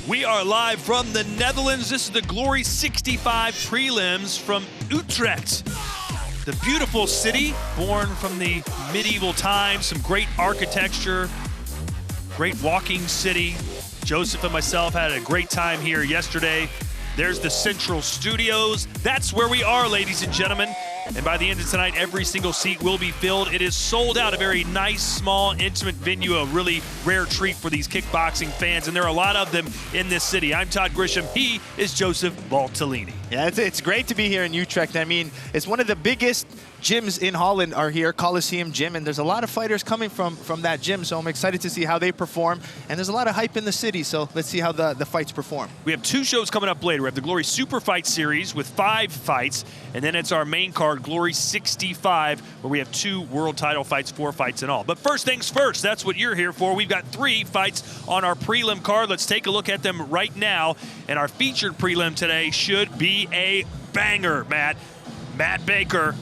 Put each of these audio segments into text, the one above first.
We are live from the Netherlands. This is the Glory 65 Prelims from Utrecht. The beautiful city, born from the medieval times, some great architecture, great walking city. Joseph and myself had a great time here yesterday. There's the Central Studios. That's where we are, ladies and gentlemen. And by the end of tonight, every single seat will be filled. It is sold out, a very nice, small, intimate venue, a really rare treat for these kickboxing fans, and there are a lot of them in this city. I'm Todd Grisham. He is Joseph Valtellini. Yeah, it's great to be here in Utrecht. I mean, it's one of the biggest gyms in Holland are here, Coliseum Gym, and there's a lot of fighters coming from that gym, so I'm excited to see how they perform. And there's a lot of hype in the city, so let's see how the fights perform. We have two shows coming up later. We have the Glory Superfight series with 5 fights, and then it's our main card, Glory 65, where we have 2 world title fights, 4 fights in all. But first things first, that's what you're here for. We've got 3 fights on our prelim card. Let's take a look at them right now. And our featured prelim today should be a banger, Matt Baker,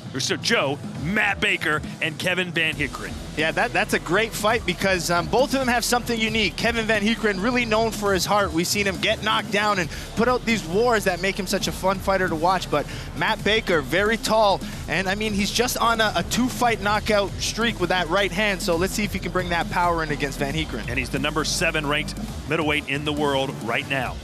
Matt Baker, and Kevin Van Hakuren. Yeah, that's a great fight because both of them have something unique. Kevin Van Hakuren, really known for his heart. We've seen him get knocked down and put out these wars that make him such a fun fighter to watch. But Matt Baker, very tall, and I mean, he's just on a 2-fight knockout streak with that right hand. So let's see if he can bring that power in against Van Hakuren. And he's the number 7 ranked middleweight in the world right now.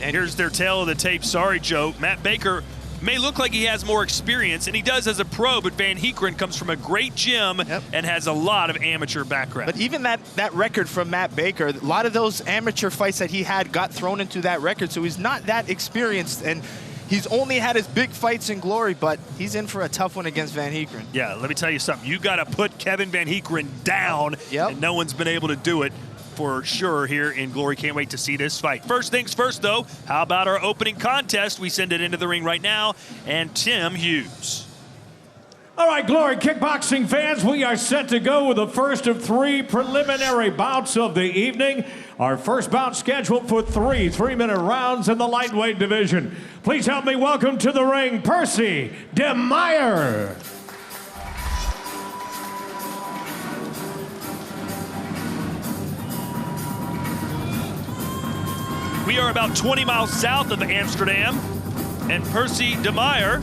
And here's their tail of the tape. Sorry, Joe. Matt Baker may look like he has more experience, and he does as a pro, but Van Hakuren comes from a great gym and has a lot of amateur background. But even that record from Matt Baker, a lot of those amateur fights that he had got thrown into that record, so he's not that experienced, and he's only had his big fights in Glory, but he's in for a tough one against Van Hakuren. Yeah, let me tell you something. You got to put Kevin Van Hakuren down, and no one's been able to do it for sure here in Glory. Can't wait to see this fight. First things first, though, how about our opening contest? We send it into the ring right now, and Tim Hughes. All right, Glory Kickboxing fans, we are set to go with the first of 3 preliminary bouts of the evening. Our first bout scheduled for 3 3-minute rounds in the lightweight division. Please help me welcome to the ring, Percy de Meyer. We are about 20 miles south of Amsterdam, and Percy de Meyer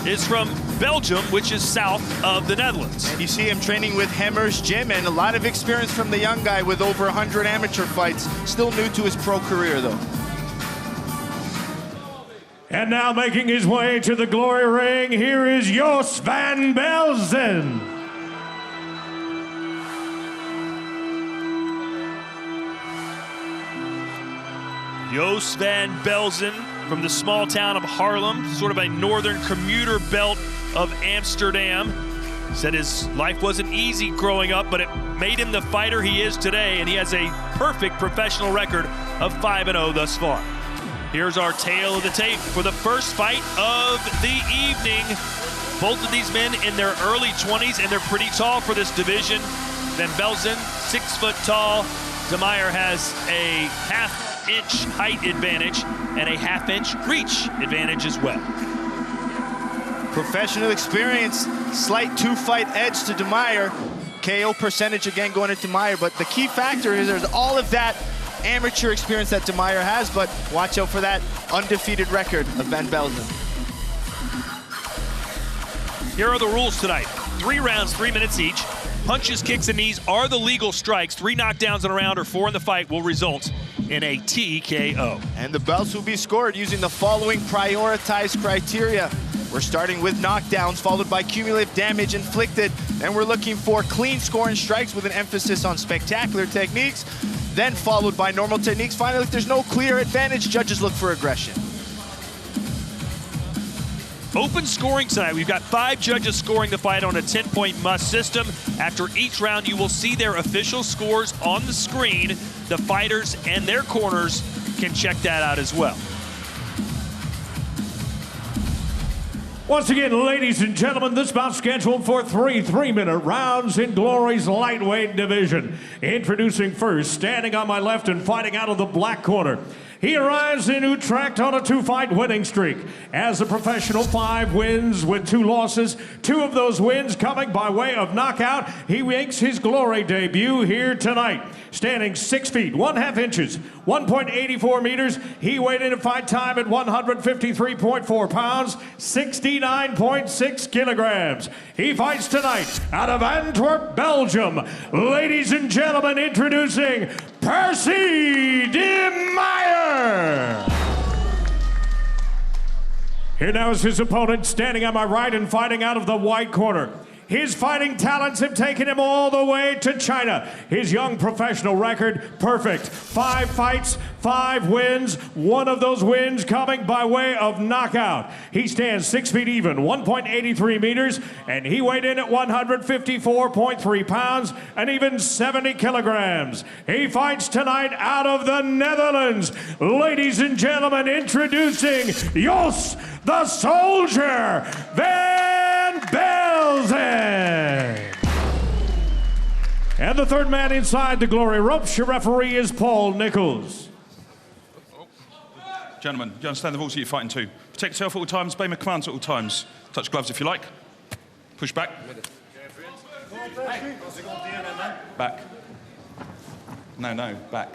is from Belgium, which is south of the Netherlands. And you see him training with Hammer's Gym, and a lot of experience from the young guy with over 100 amateur fights. Still new to his pro career, though. And now making his way to the Glory ring, here is Jos van Belson. Jos van Belson from the small town of Haarlem, sort of a northern commuter belt of Amsterdam. Said his life wasn't easy growing up, but it made him the fighter he is today, and he has a perfect professional record of 5-0 thus far. Here's our tail of the tape for the first fight of the evening. Both of these men in their early 20s, and they're pretty tall for this division. Van Belson, 6 foot tall. De Meyer has a half-inch height advantage and a half-inch reach advantage as well. Professional experience, slight 2-fight edge to De Meyer. KO percentage again going into Meyer, but the key factor is there's all of that amateur experience that De Meyer has, but watch out for that undefeated record of Van Belson. Here are the rules tonight. 3 rounds, 3 minutes each. Punches, kicks, and knees are the legal strikes. 3 knockdowns in a round or 4 in the fight will result in a TKO. And the belts will be scored using the following prioritized criteria. We're starting with knockdowns, followed by cumulative damage inflicted. And we're looking for clean scoring strikes with an emphasis on spectacular techniques, then followed by normal techniques. Finally, if there's no clear advantage, judges look for aggression. Open scoring tonight. We've got 5 judges scoring the fight on a 10-point must system. After each round, you will see their official scores on the screen. The fighters and their corners can check that out as well. Once again, ladies and gentlemen, this bout scheduled for 3 3-minute rounds in Glory's lightweight division. Introducing first, standing on my left and fighting out of the black corner. He arrives in Utrecht on a 2-fight winning streak. As a professional, 5 wins with 2 losses. 2 of those wins coming by way of knockout. He makes his glory debut here tonight. Standing 6 feet, 1/2 inches, 1.84 meters. He weighed in a fight time at 153.4 pounds, 69.6 kilograms. He fights tonight out of Antwerp, Belgium. Ladies and gentlemen, introducing Percy de Meyer. Here now is his opponent, standing on my right and fighting out of the white corner. His fighting talents have taken him all the way to China. His young professional record, perfect. 5 fights, 5 wins, 1 of those wins coming by way of knockout. He stands 6 feet even, 1.83 meters, and he weighed in at 154.3 pounds and even 70 kilograms. He fights tonight out of the Netherlands. Ladies and gentlemen, introducing Jos the Soldier Van Belson. And the third man inside the glory ropes, your referee is Paul Nichols. Gentlemen, you understand the rules that you're fighting to. Protect yourself at all times, obey my commands at all times. Touch gloves if you like. Push back. Back. No, back.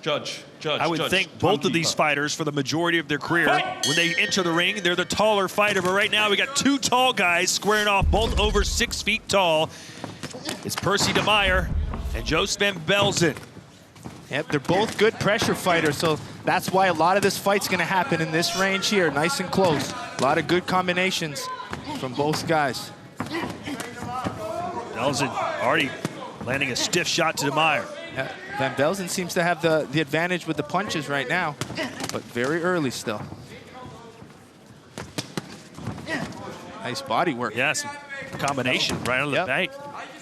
Judge. I would think both of these fighters, for the majority of their career, when they enter the ring, they're the taller fighter. But right now, we got 2 tall guys squaring off, both over 6 feet tall. It's Percy de Meyer and Jos van Belson. Yep, they're both good pressure fighters, so that's why a lot of this fight's going to happen in this range here, nice and close. A lot of good combinations from both guys. Belson already landing a stiff shot to de Meyer. Yeah, Van Belson seems to have the advantage with the punches right now, but very early still. Nice body work. Yes, combination right on the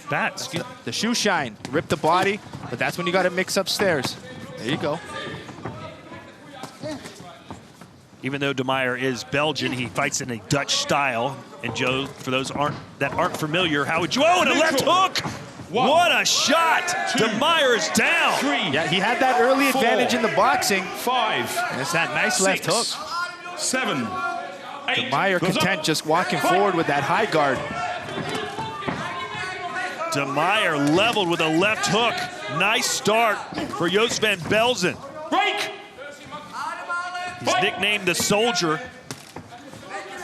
bat. The shoe shine, rip the body, but that's when you got to mix upstairs. There you go. Even though de Meyer is Belgian, he fights in a Dutch style. And Joe, for those that aren't familiar, how would you? Oh, and a left hook! What a shot! De Meyer is down. 3. Yeah, he had that early advantage in the boxing. 5. And it's that nice left hook. 7. 8. De Meyer content just walking forward with that high guard. De Meyer leveled with a left hook. Nice start for Jos van Belson. Break! He's nicknamed the Soldier.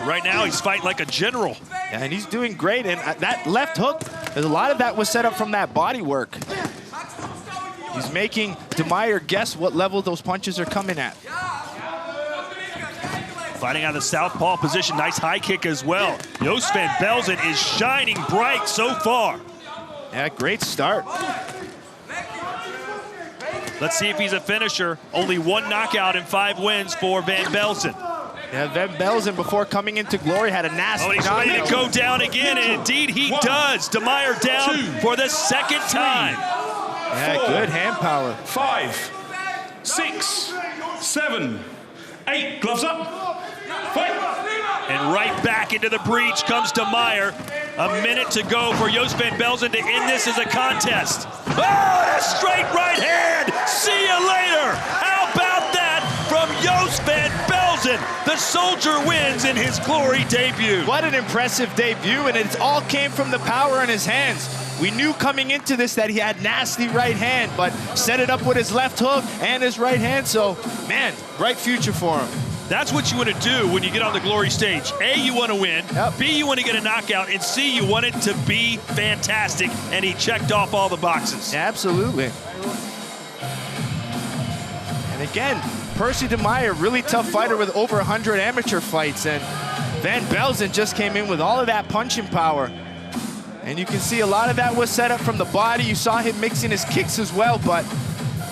Right now, he's fighting like a general. Yeah, and he's doing great. And that left hook, a lot of that was set up from that body work. He's making de Meyer guess what level those punches are coming at. Fighting out of the southpaw position. Nice high kick as well. Jos van Belson is shining bright so far. Yeah, great start. Let's see if he's a finisher. Only 1 knockout and 5 wins for Van Belson. Yeah, Van Belson, before coming into glory, had a nasty he's ready to go down again, and indeed he does. De Meyer down for the 2nd time. Yeah, 4, good hand power. 5, 6, 7, 8. Gloves up. Fight. And right back into the breach comes de Meyer. A minute to go for Jos van Belson to end this as a contest. Oh, and a straight right hand. See you later. How about that from Jos van Belson? The Soldier wins in his glory debut. What an impressive debut, and it all came from the power in his hands. We knew coming into this that he had nasty right hand, but set it up with his left hook and his right hand, so, man, bright future for him. That's what you want to do when you get on the glory stage. A, you want to win. Yep. B, you want to get a knockout. And C, you want it to be fantastic. And he checked off all the boxes. Absolutely. And again, Percy de Meyer, really tough fighter with over 100 amateur fights. And Van Belson just came in with all of that punching power. And you can see a lot of that was set up from the body. You saw him mixing his kicks as well, but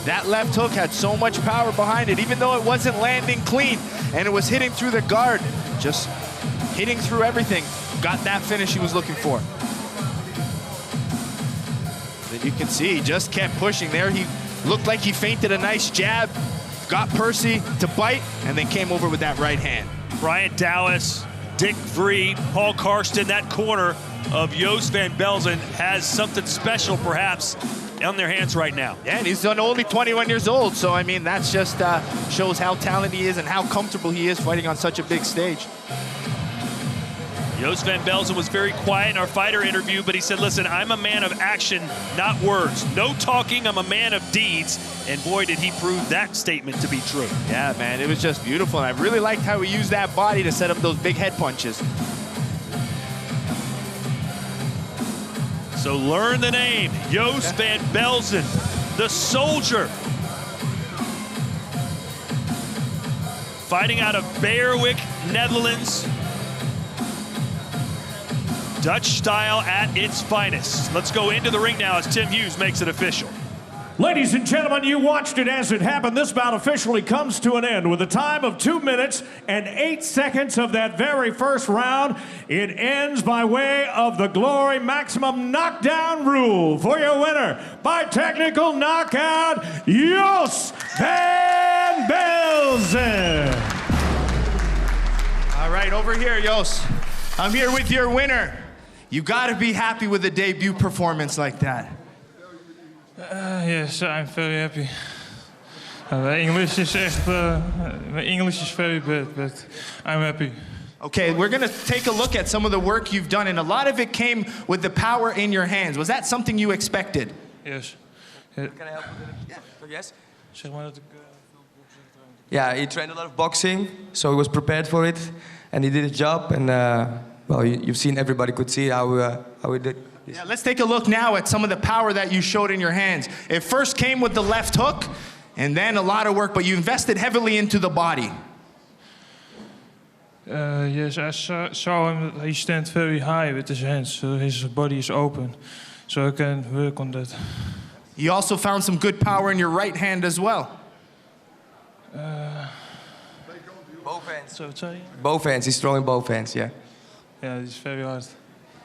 that left hook had so much power behind it, even though it wasn't landing clean and it was hitting through the guard, just hitting through everything. Got that finish he was looking for. Then you can see he just kept pushing there. He looked like he feinted a nice jab, got Percy to bite, and then came over with that right hand. Brian Dallas, Dick Vree, Paul Karsten, that corner of Joost van Belson has something special, perhaps, on their hands right now. Yeah, and he's only 21 years old, so I mean, that's just shows how talented he is and how comfortable he is fighting on such a big stage. Joost van Belson was very quiet in our fighter interview, but he said, listen, I'm a man of action, not words. No talking, I'm a man of deeds. And boy, did he prove that statement to be true. Yeah, man, it was just beautiful. And I really liked how he used that body to set up those big head punches. So learn the name, Joost van Belson, the soldier. Fighting out of Beerwijk, Netherlands. Dutch style at its finest. Let's go into the ring now as Tim Hughes makes it official. Ladies and gentlemen, you watched it as it happened. This bout officially comes to an end with a time of 2 minutes and 8 seconds of that very first round. It ends by way of the Glory Maximum Knockdown rule. For your winner, by technical knockout, Joost van Belson. All right, over here, Joost. I'm here with your winner. You gotta be happy with a debut performance like that. Yes, I'm very happy. English is echt, my English is very bad, but I'm happy. Okay, we're gonna take a look at some of the work you've done, and a lot of it came with the power in your hands. Was that something you expected? Yes. Can I help with it? Yeah. Yes? Zeg maar dat ik Yeah, he trained a lot of boxing, so he was prepared for it, and he did his job, and well, you've seen, everybody could see how he did. Yeah, let's take a look now at some of the power that you showed in your hands. It first came with the left hook, and then a lot of work, but you invested heavily into the body. Yes, I saw him, he stands very high with his hands, so his body is open, so I can work on that. You also found some good power in your right hand as well. Both hands. So, sorry? Both hands, he's throwing both hands, yeah. Yeah, it's very hard.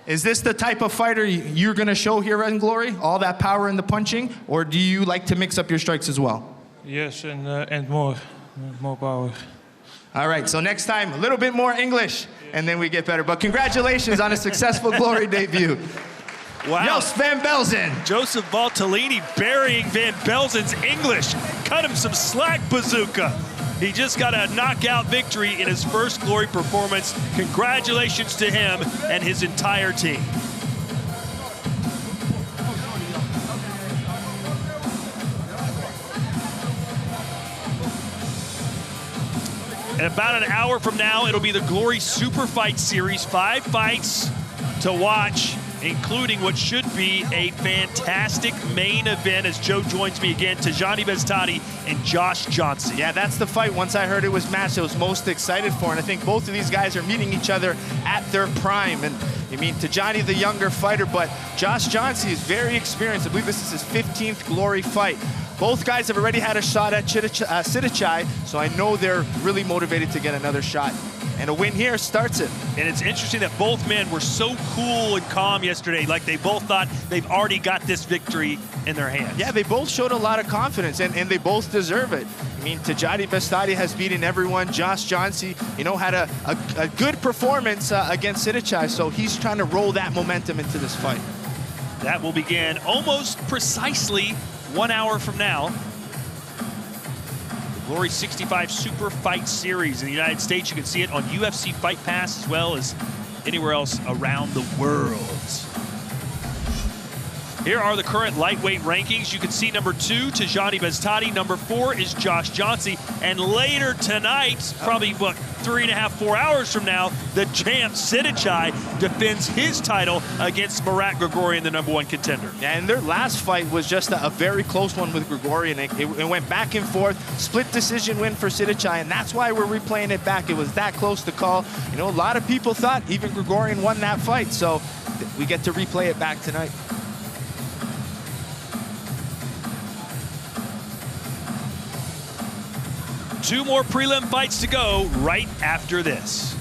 Is this the type of fighter you're going to show here in Glory? All that power in the punching? Or do you like to mix up your strikes as well? Yes, and more power. All right, so next time, a little bit more English, and then we get better. But congratulations on a successful Glory debut. Wow. Joost van Belson. Joseph Valtellini burying Van Belson's English. Cut him some slack, Bazooka. He just got a knockout victory in his first Glory performance. Congratulations to him and his entire team. In about an hour from now, it'll be the Glory Superfight Series. 5 fights to watch, including what should be a fantastic main event as Joe joins me again, Tijani Beztani and Josh Johnson. Yeah, that's the fight. Once I heard it was matched, I was most excited for. And I think both of these guys are meeting each other at their prime. And I mean, Tijani, the younger fighter, but Josh Johnson is very experienced. I believe this is his 15th Glory fight. Both guys have already had a shot at Sidichai, so I know they're really motivated to get another shot. And a win here starts it. And it's interesting that both men were so cool and calm yesterday, like they both thought they've already got this victory in their hands. Yeah, they both showed a lot of confidence, and they both deserve it. I mean, Tijani Bestadi has beaten everyone. Josh Johnson, you know, had a good performance against Sidichai, so he's trying to roll that momentum into this fight. That will begin almost precisely 1 hour from now. The Glory 65 Super Fight Series in the United States. You can see it on UFC Fight Pass as well as anywhere else around the world. Here are the current lightweight rankings. You can see number 2, Tijani Beztani. Number 4 is Josh Johnson. And later tonight, probably, what, 3.5, 4 hours from now, the champ Sidichai defends his title against Marat Grigorian, the #1 contender. Yeah, and their last fight was just a very close one with Grigorian. It went back and forth, split decision win for Sidichai, and that's why we're replaying it back. It was that close to call. You know, a lot of people thought even Grigorian won that fight, so we get to replay it back tonight. Two more prelim fights to go right after this.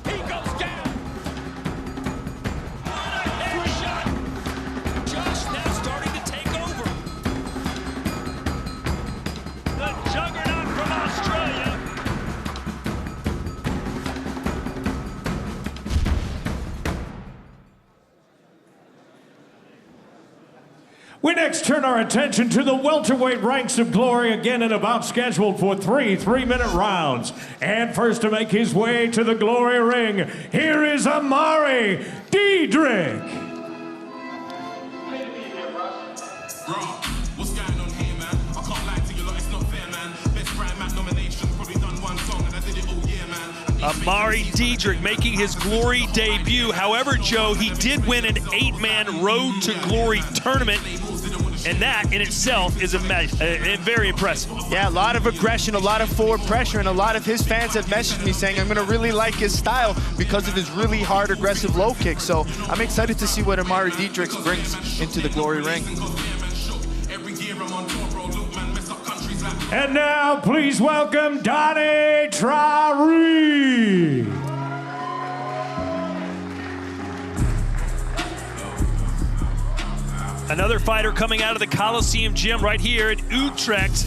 He goes down. What a headshot. Josh now starting to take over. We next turn our attention to the welterweight ranks of glory, again in a bout scheduled for 3 3-minute rounds. And first to make his way to the glory ring, here is Amar'e Diedrich. What's going on here, man? I can't lie to you, like it's not fair, man. Best Prime Man nomination, probably done one song, and I did it all year, man. Amar'e Diedrich making his glory debut. However, Joe, he did win an 8-man Road to Glory tournament, and that in itself is very impressive. Yeah, a lot of aggression, a lot of forward pressure, and a lot of his fans have messaged me saying I'm going to really like his style because of his really hard, aggressive low kick. So I'm excited to see what Amar'e Diedrich brings into the glory ring. And now, please welcome Donnie Traoré. Another fighter coming out of the Coliseum gym right here in Utrecht.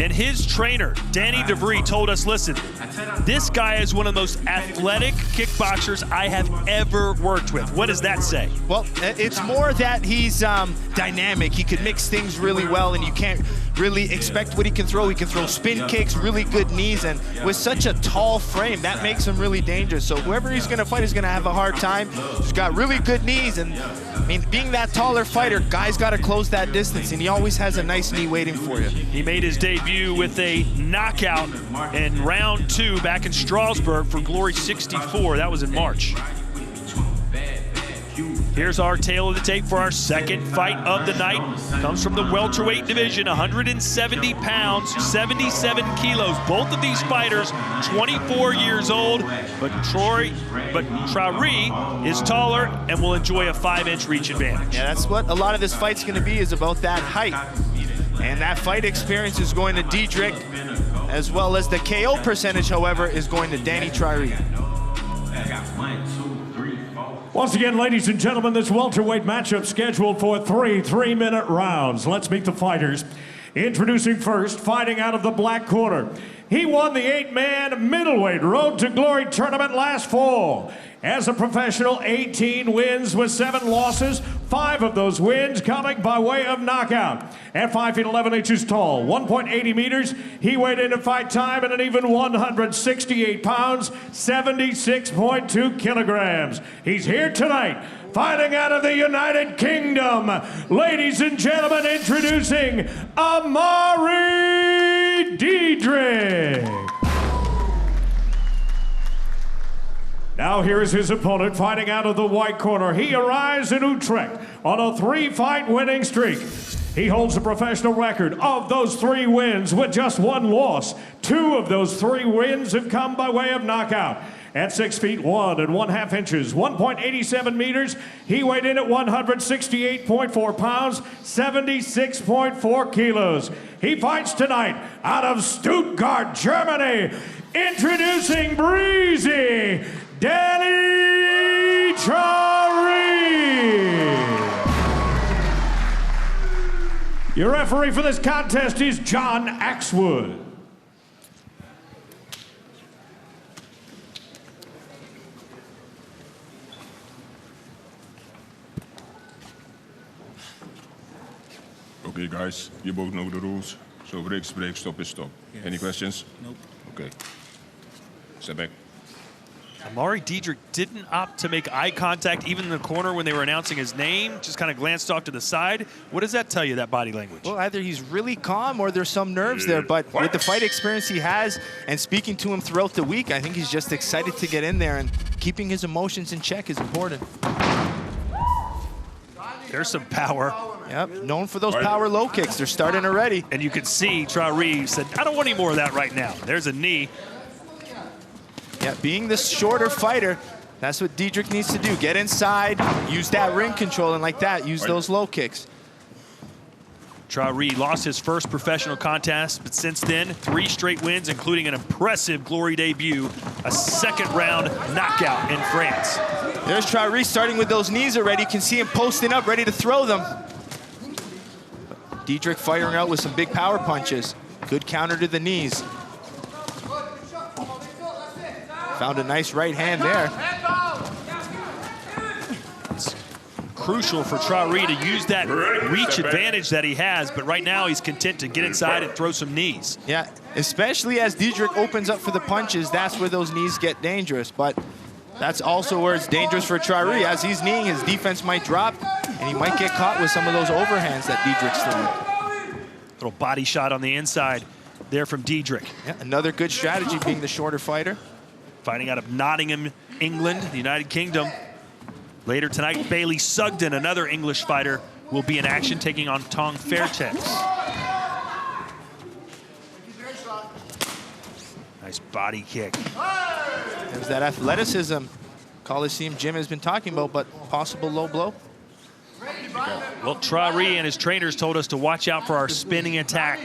And his trainer, Danny DeVries, told us, listen, this guy is one of the most athletic kickboxers I have ever worked with. What does that say? Well, it's more that he's dynamic. He can mix things really well, and you can't really expect what he can throw. He can throw spin kicks, really good knees, and with such a tall frame, that makes him really dangerous. So whoever he's going to fight is going to have a hard time. He's got really good knees, and I mean, being that taller fighter, guys got to close that distance, and he always has a nice knee waiting for you. He made his debut with a knockout in round 2 back in Strasbourg for Glory 64. That was in March. Here's our tale of the tape for our second fight of the night. Comes from the welterweight division, 170 pounds, 77 kilos. Both of these fighters, 24 years old, but Traoré is taller and will enjoy a 5-inch reach advantage. Yeah, that's what a lot of this fight's going to be, is about that height. And that fight experience is going to Diedrich, as well as the KO percentage, however, is going to Danny Traoré. Once again, ladies and gentlemen, this welterweight matchup scheduled for 3 3-minute rounds. Let's meet the fighters. Introducing first, fighting out of the black corner. He won the 8-man middleweight Road to Glory tournament last fall. As a professional, 18 wins with 7 losses, 5 of those wins coming by way of knockout. At 5 feet 11 inches tall, 1.80 meters, he weighed in at fight time at an even 168 pounds, 76.2 kilograms. He's here tonight, fighting out of the United Kingdom. Ladies and gentlemen, introducing Amar'e Diedrich. Now here is his opponent, fighting out of the white corner. He arrives in Utrecht on a 3-fight winning streak. He holds a professional record of those 3 wins with just 1 loss. 2 of those 3 wins have come by way of knockout. At 6 feet 1 and 1/2 inches, 1.87 meters, he weighed in at 168.4 pounds, 76.4 kilos. He fights tonight out of Stuttgart, Germany. Introducing Breezy, Danny Traoré. Your referee for this contest is John Axwood. Okay, guys, you both know the rules. So break is break, stop is stop. Yes. Any questions? Nope. Okay. Step back. Amar'e Diedrich didn't opt to make eye contact even in the corner when they were announcing his name, just kind of glanced off to the side. What does that tell you, that body language? Well, either he's really calm or there's some nerves there, but with the fight experience he has and speaking to him throughout the week, I think he's just excited to get in there, and keeping his emotions in check is important. There's some power. Yep, known for those power low kicks. They're starting already. And you can see Traoré said, I don't want any more of that right now. There's a knee. Yeah, being the shorter fighter, that's what Diedrich needs to do. Get inside, use that ring control, and like that, use those low kicks. Traoré lost his first professional contest, but since then, 3 straight wins, including an impressive Glory debut, a 2nd-round knockout in France. There's Traoré starting with those knees already. You can see him posting up, ready to throw them. Diedrich firing out with some big power punches. Good counter to the knees. Found a nice right hand there. crucial for Traoré to use that reach advantage that he has, but right now he's content to get inside and throw some knees. Yeah, especially as Diedrich opens up for the punches, that's where those knees get dangerous. But that's also where it's dangerous for Traoré. As he's kneeing, his defense might drop, and he might get caught with some of those overhands that Diedrich's throwing. Little body shot on the inside there from Diedrich. Yeah, another good strategy being the shorter fighter. Fighting out of Nottingham, England, the United Kingdom. Later tonight, Bailey Sugden, another English fighter, will be in action taking on Tong Fairtex. Nice body kick. There's that athleticism Coliseum Jim has been talking about, but possible low blow. Well, Traoré and his trainers told us to watch out for our spinning attack.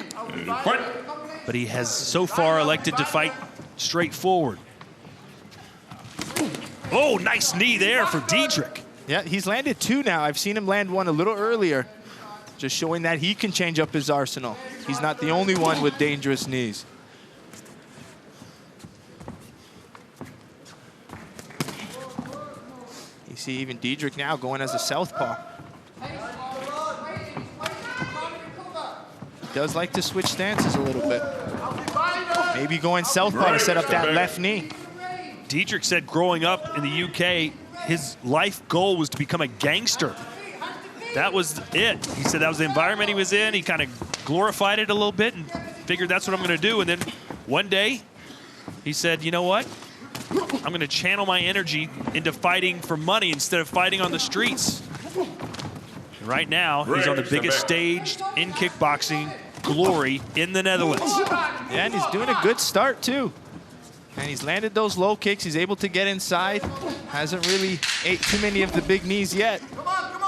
But he has so far elected to fight straight forward. Oh, nice knee there for Diedrich. Yeah, he's landed 2 now. I've seen him land 1 a little earlier, just showing that he can change up his arsenal. He's not the only one with dangerous knees. You see even Diedrich now going as a southpaw. He does like to switch stances a little bit. Maybe going southpaw to set up that left knee. Diedrich said growing up in the UK, his life goal was to become a gangster. That was it. He said that was the environment he was in. He kind of glorified it a little bit and figured that's what I'm going to do. And then one day, he said, you know what? I'm going to channel my energy into fighting for money instead of fighting on the streets. And right now, he's on the biggest stage in kickboxing, Glory, in the Netherlands. Yeah, and he's doing a good start, too. And he's landed those low kicks. He's able to get inside. Hasn't really ate too many of the big knees yet.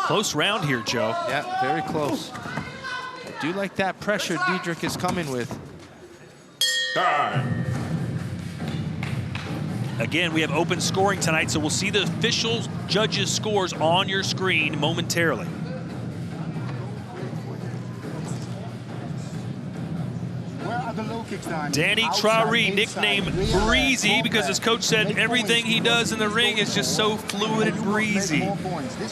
Close round here, Joe. Yeah, very close. I do like that pressure Diedrich is coming with. Again, we have open scoring tonight, so we'll see the official judges' scores on your screen momentarily. Danny Traoré, nicknamed Breezy, because his coach said everything he does in the ring is just so fluid and breezy.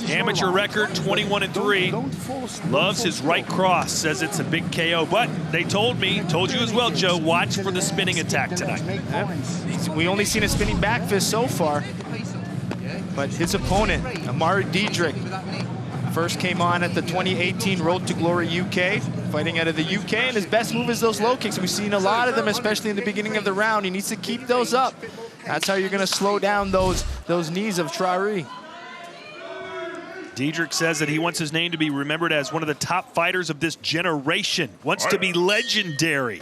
Amateur record 21-3. Loves his right cross, says it's a big KO. But they told me, told you as well, Joe, watch for the spinning attack tonight. Yep. We only seen a spinning back fist so far. But his opponent, Amar'e Diedrich, first came on at the 2018 Road to Glory UK, fighting out of the UK, and his best move is those low kicks. We've seen a lot of them, especially in the beginning of the round. He needs to keep those up. That's how you're going to slow down those knees of Traoré. Diedrich says that he wants his name to be remembered as one of the top fighters of this generation, wants to be legendary.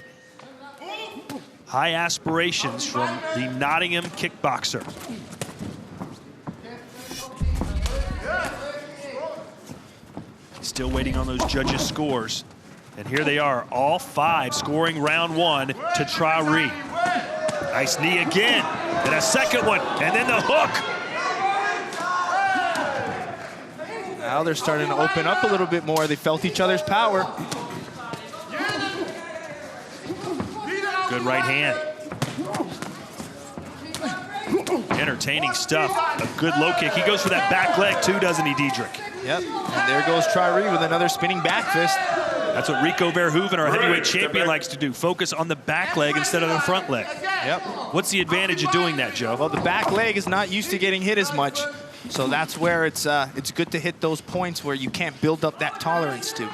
High aspirations from the Nottingham kickboxer. Still waiting on those judges' scores. And here they are, all 5 scoring round 1 to Traoré. Nice knee again, and a second one, and then the hook. Now they're starting to open up a little bit more. They felt each other's power. Good right hand. Entertaining stuff. A good low kick. He goes for that back leg too, doesn't he, Diedrich? Yep, and there goes Traoré with another spinning back fist. That's what Rico Verhoeven, our heavyweight champion, likes to do. Focus on the back leg instead of the front leg. Yep. What's the advantage of doing that, Joe? Well, the back leg is not used to getting hit as much, so that's where it's good to hit those points where you can't build up that tolerance to.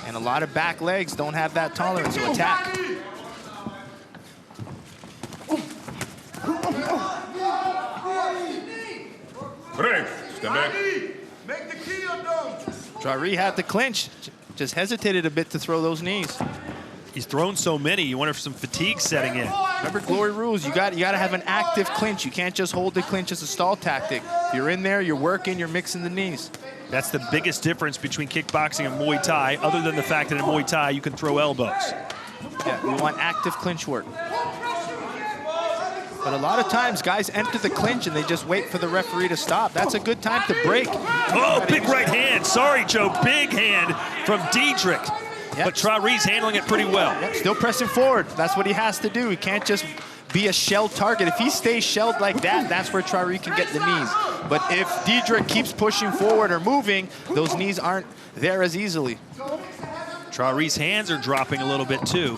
And a lot of back legs don't have that tolerance to attack. Break. Stand back. Traoré had the clinch, just hesitated a bit to throw those knees. He's thrown so many, you wonder if some fatigue setting in. Remember Glory rules, you got to have an active clinch. You can't just hold the clinch as a stall tactic. If you're in there, you're working, you're mixing the knees. That's the biggest difference between kickboxing and Muay Thai, other than the fact that in Muay Thai you can throw elbows. Yeah, we want active clinch work. But a lot of times, guys enter the clinch and they just wait for the referee to stop. That's a good time to break. Oh, big right hand. Sorry, Joe. Big hand from Diedrich. Yep. But Traoré's handling it pretty well. Yep. Still pressing forward. That's what he has to do. He can't just be a shelled target. If he stays shelled like that, that's where Traoré can get the knees. But if Diedrich keeps pushing forward or moving, those knees aren't there as easily. Traoré's hands are dropping a little bit too.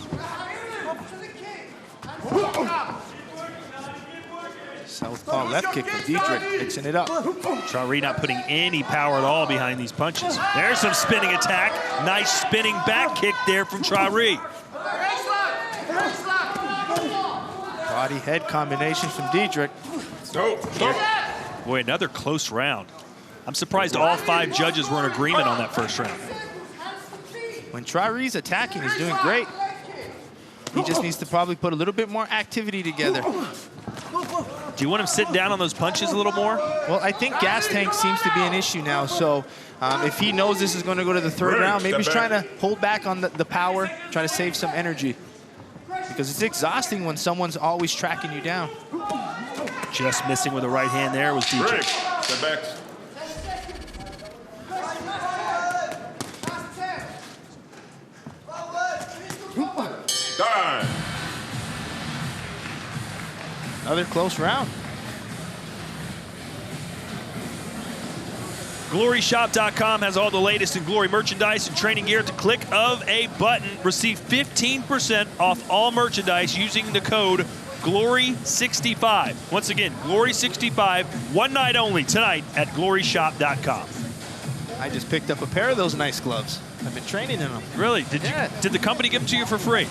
Southpaw left kick from Diedrich, mixing it up. Traoré not putting any power at all behind these punches. There's some spinning attack. Nice spinning back kick there from Traoré. Body head combination from Diedrich. Boy, another close round. I'm surprised all 5 judges were in agreement on that first round. When Traoré's attacking, he's doing great. He just needs to probably put a little bit more activity together. Do you want him sitting down on those punches a little more? Well, I think gas tank seems to be an issue now. So if he knows this is going to go to the 3rd round, maybe he's trying to hold back on the power, try to save some energy. Because it's exhausting when someone's always tracking you down. Just missing with the right hand there was Diedrich. Step back. Time. Another close round. GloryShop.com has all the latest in Glory merchandise and training gear at the click of a button. Receive 15% off all merchandise using the code GLORY65. Once again, GLORY65, one night only tonight at GloryShop.com. I just picked up a pair of those nice gloves. I've been training in them. Really? Did the company give them to you for free?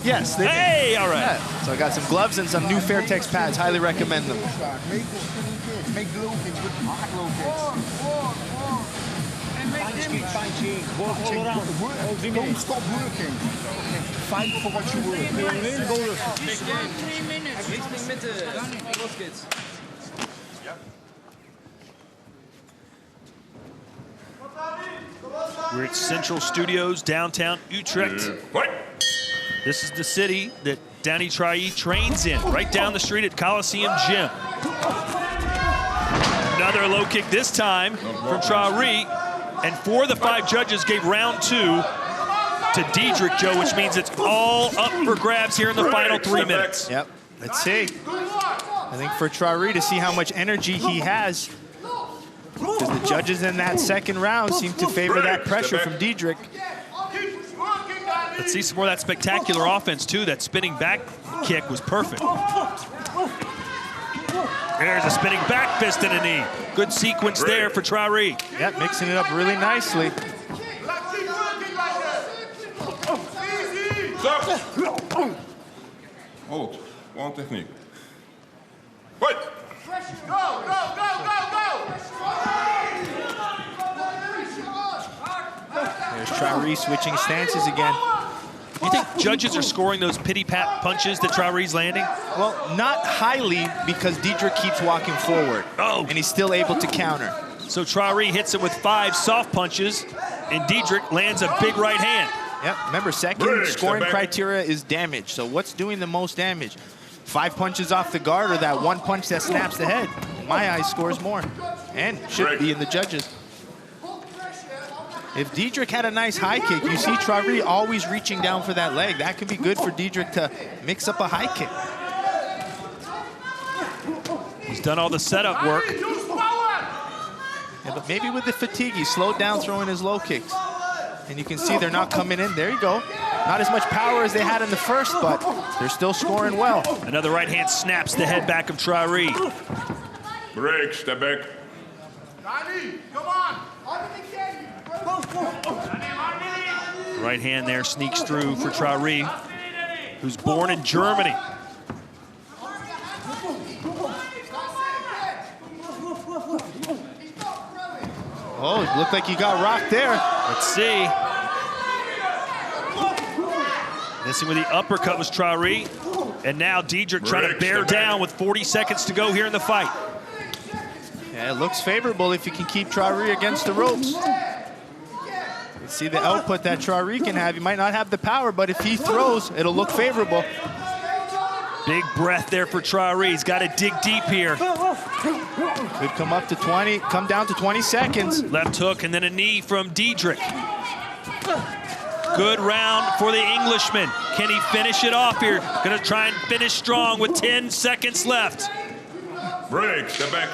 Yes. Hey, all right. Yeah. So I got some gloves and some new Fairtex pads. Highly recommend them. Make low kicks with hard low kicks. Don't stop working. Fight for what you work. Go to 3 minutes. Richting Mitte. Los geht's. We're at Central Studios, downtown Utrecht. This is the city that Danny Traoré trains in, right down the street at Coliseum Gym. Another low kick this time from Traoré, and 4 of the 5 judges gave round 2 to Diedrich, Joe, which means it's all up for grabs here in the final 3 minutes. Yep, let's see. I think for Traoré to see how much energy he has, because the judges in that 2nd round seem to favor that pressure from Diedrich. Let's see some more of that spectacular offense, too. That spinning back kick was perfect. There's a spinning back fist and a knee. Good sequence there for Traoré. Yep, mixing it up really nicely. Hold. One technique. Wait. Go, go, go, go, go! There's Traoré switching stances again. You think judges are scoring those pity-pat punches that Traoré's landing? Well, not highly, because Diedrich keeps walking forward. Oh. And he's still able to counter. So Traoré hits him with 5 soft punches, and Diedrich lands a big right hand. Yep, remember, second scoring criteria is damage. So what's doing the most damage? 5 punches off the guard or that 1 punch that snaps the head? In my eyes, scores more. And should be in the judges. If Diedrich had a nice high kick, you see Traoré always reaching down for that leg. That could be good for Diedrich to mix up a high kick. He's done all the setup work. Yeah, but maybe with the fatigue, he slowed down throwing his low kicks. And you can see they're not coming in. There you go. Not as much power as they had in the first, but they're still scoring well. Another right hand snaps the head back of Traoré. Break, step back. Danny, come on! Right hand there sneaks through for Traoré, who's born in Germany. Oh, it looked like he got rocked there. Let's see. Missing with the uppercut was Traoré. And now Diedrich trying to bear down with 40 seconds to go here in the fight. Yeah, it looks favorable if you can keep Traoré against the ropes. You see the output that Traoré can have. He might not have the power, but if he throws, it'll look favorable. Big breath there for Traoré. He's got to dig deep here. Could come up to 20, come down to 20 seconds. Left hook and then a knee from Diedrich. good round for the Englishman. Can he finish it off here? Gonna try and finish strong with 10 seconds left. Break, step back.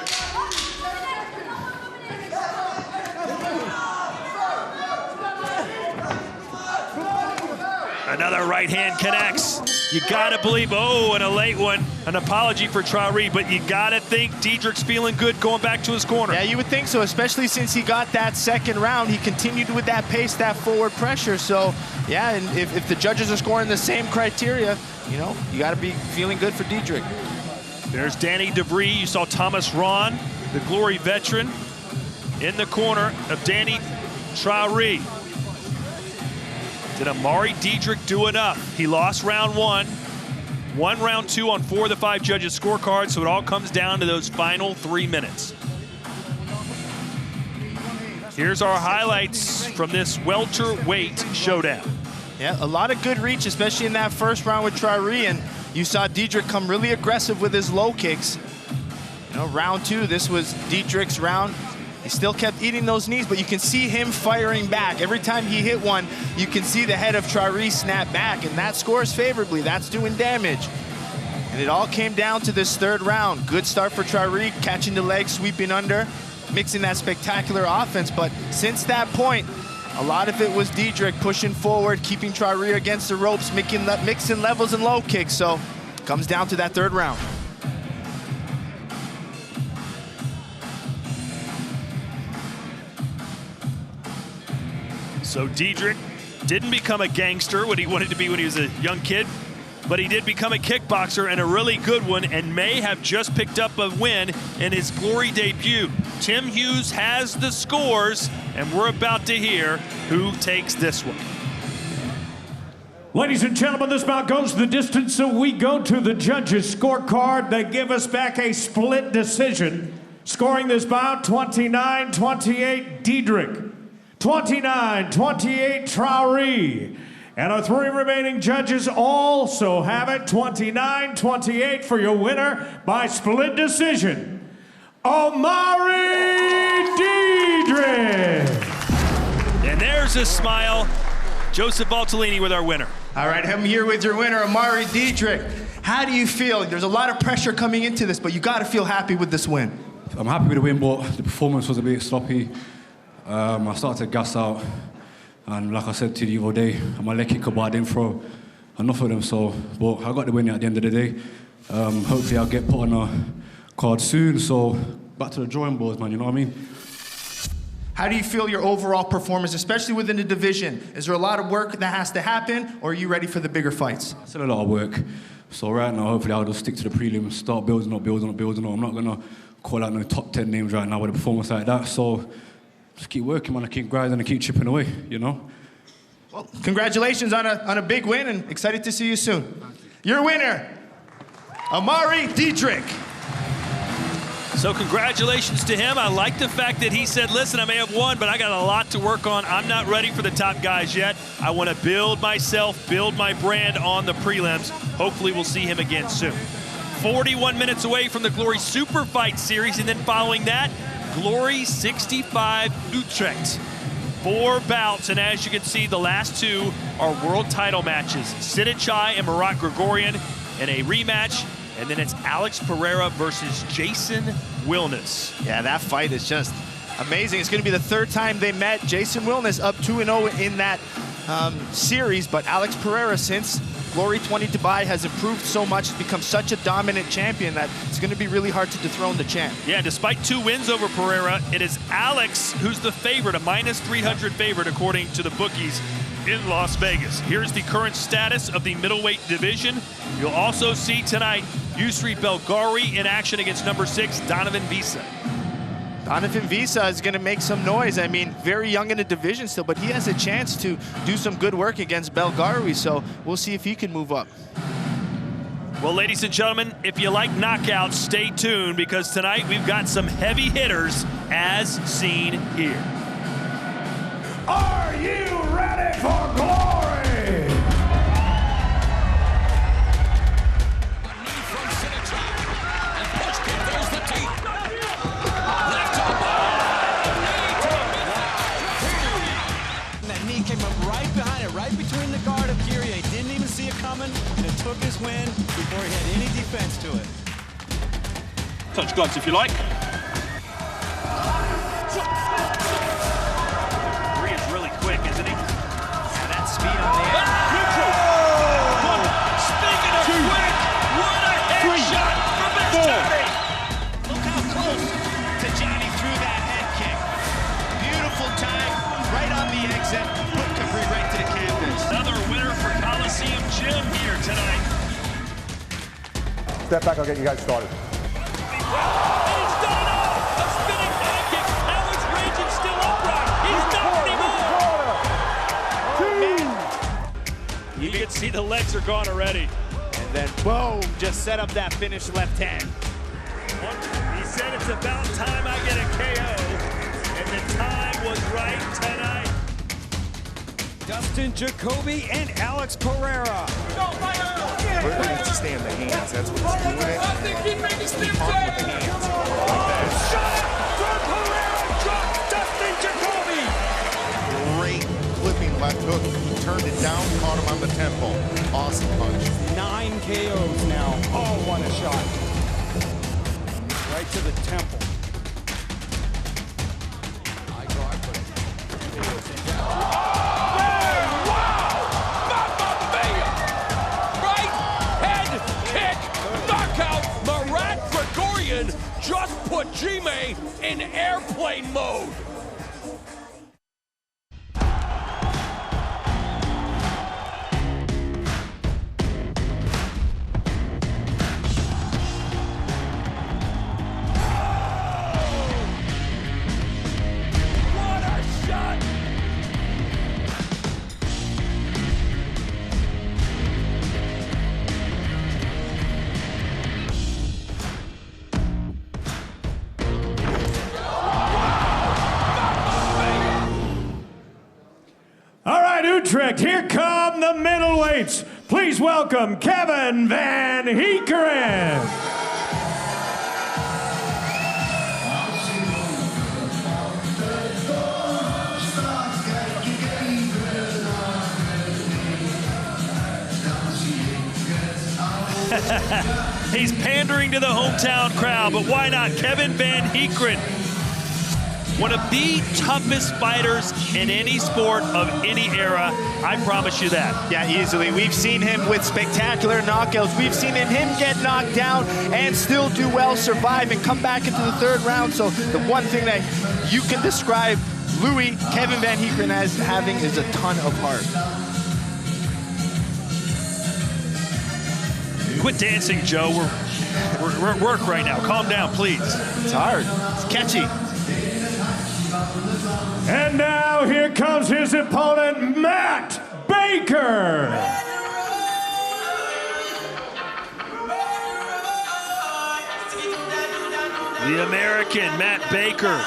Another right hand connects. You gotta believe, oh, and a late one. An apology for Traoré, but you gotta think Diedrich's feeling good going back to his corner. Yeah, you would think so, especially since he got that second round. He continued with that pace, that forward pressure. So, yeah, and if the judges are scoring the same criteria, you know, you gotta be feeling good for Diedrich. There's Danny DeVries. You saw Thomas Ron, the Glory veteran, in the corner of Danny Traoré. Did Amar'e Diedrich do enough? He lost round one, won round two on 4 of the 5 judges' scorecards, so it all comes down to those final 3 minutes. Here's our highlights from this welterweight showdown. Yeah, a lot of good reach, especially in that first round with Traoré, and you saw Diedrich come really aggressive with his low kicks. You know, round 2, this was Diedrich's round. He still kept eating those knees, but you can see him firing back. Every time he hit one, you can see the head of Traoré snap back, and that scores favorably. That's doing damage. And it all came down to this third round. Good start for Traoré, catching the leg, sweeping under, mixing that spectacular offense. But since that point, a lot of it was Diedrich pushing forward, keeping Traoré against the ropes, mixing levels and low kicks. So it comes down to that third round. So Diedrich didn't become a gangster, what he wanted to be when he was a young kid, but he did become a kickboxer, and a really good one, and may have just picked up a win in his Glory debut. Tim Hughes has the scores, and we're about to hear who takes this one. Ladies and gentlemen, this bout goes the distance, so we go to the judges' scorecard. They give us back a split decision. Scoring this bout, 29-28 Diedrich, 29-28 Traoré. And our 3 remaining judges also have it 29-28 for your winner by split decision, Amar'e Diedrich. And there's a smile. Joseph Valtellini with our winner. All right, I'm here with your winner, Amar'e Diedrich. How do you feel? There's a lot of pressure coming into this, but you got to feel happy with this win. I'm happy with the win, but the performance was a bit sloppy. I started to gas out, and like I said to you the other day, my leg kicker, but I didn't throw enough of them, but I got the win at the end of the day. Hopefully I'll get put on a card soon, so back to the drawing boards, man, you know what I mean? How do you feel your overall performance, especially within the division? Is there a lot of work that has to happen, or are you ready for the bigger fights? It's still a lot of work. So right now, hopefully I'll just stick to the prelims, start building up. I'm not going to call out no top 10 names right now with a performance like that, so just keep working, man. I keep grinding and keep chipping away, you know? Well, congratulations on a big win, and excited to see you soon. Your winner, Amar'e Diedrich. So congratulations to him. I like the fact that he said, listen, I may have won, but I got a lot to work on. I'm not ready for the top guys yet. I want to build myself, build my brand on the prelims. Hopefully we'll see him again soon. 41 minutes away from the Glory Superfight series, and then following that, Glory 65 Utrecht. 4 bouts, and as you can see, the last 2 are world title matches. Sidichai and Murat Grigorian in a rematch, and then it's Alex Pereira versus Jason Wilness. Yeah, that fight is just amazing. It's going to be the 3rd time they met. Jason Wilness up 2-0 in that series, but Alex Pereira, since Glory 20 Dubai, has improved so much, has become such a dominant champion that it's going to be really hard to dethrone the champ. Yeah, despite 2 wins over Pereira, it is Alex who's the favorite, a -300 favorite according to the bookies in Las Vegas. Here's the current status of the middleweight division. You'll also see tonight Yusri Belgari in action against number 6, Donovan Visa. Donovan Visa is going to make some noise. I mean, very young in the division still, but he has a chance to do some good work against Belgari, so we'll see if he can move up. Well, ladies and gentlemen, if you like knockouts, stay tuned, because tonight we've got some heavy hitters as seen here. Are you ready for glory? That knee came up right behind it, right took his win before he had any defense to it. Touch gloves if you like. Three is really quick, isn't he? Yeah, that speed on the end. Speaking of quick, what a headshot from Johnny! Look how close to Johnny threw that head kick. Beautiful time, right on the exit. Put Capri right to the canvas. Another winner for Coliseum Gym here tonight. Step back, I'll get you guys started. You can see the legs are gone already. And then boom, just set up that finish left hand. He said it's about time I get a KO, and the time was right tonight. Dustin Jacoby and Alex Pereira. Pereira needs to stay in the hands. That's what's doing it. I think he made his Keep on with the hands. Like that. Shot from Pereira, dropped Dustin Jacoby. Great flipping left hook. Turned it down, caught him on the tempo. Awesome punch. 9 KOs now, all one a shot. Right to the temple. Just put Jime in airplane mode. What a shot! All right, Utrecht, here come the middleweights. Please welcome Kevin Van Hakuren. He's pandering to the hometown crowd, but why not? Kevin Van Hakuren, one of the toughest fighters in any sport of any era. I promise you that. Yeah, easily. We've seen him with spectacular knockouts. We've seen him get knocked down and still do well, survive, and come back into the third round. So the one thing that you can describe Kevin Van Hakuren as having is a ton of heart. Quit dancing, Joe. We're at work right now. Calm down, please. It's hard. It's catchy. And now here comes his opponent, Matt Baker. The American, Matt Baker,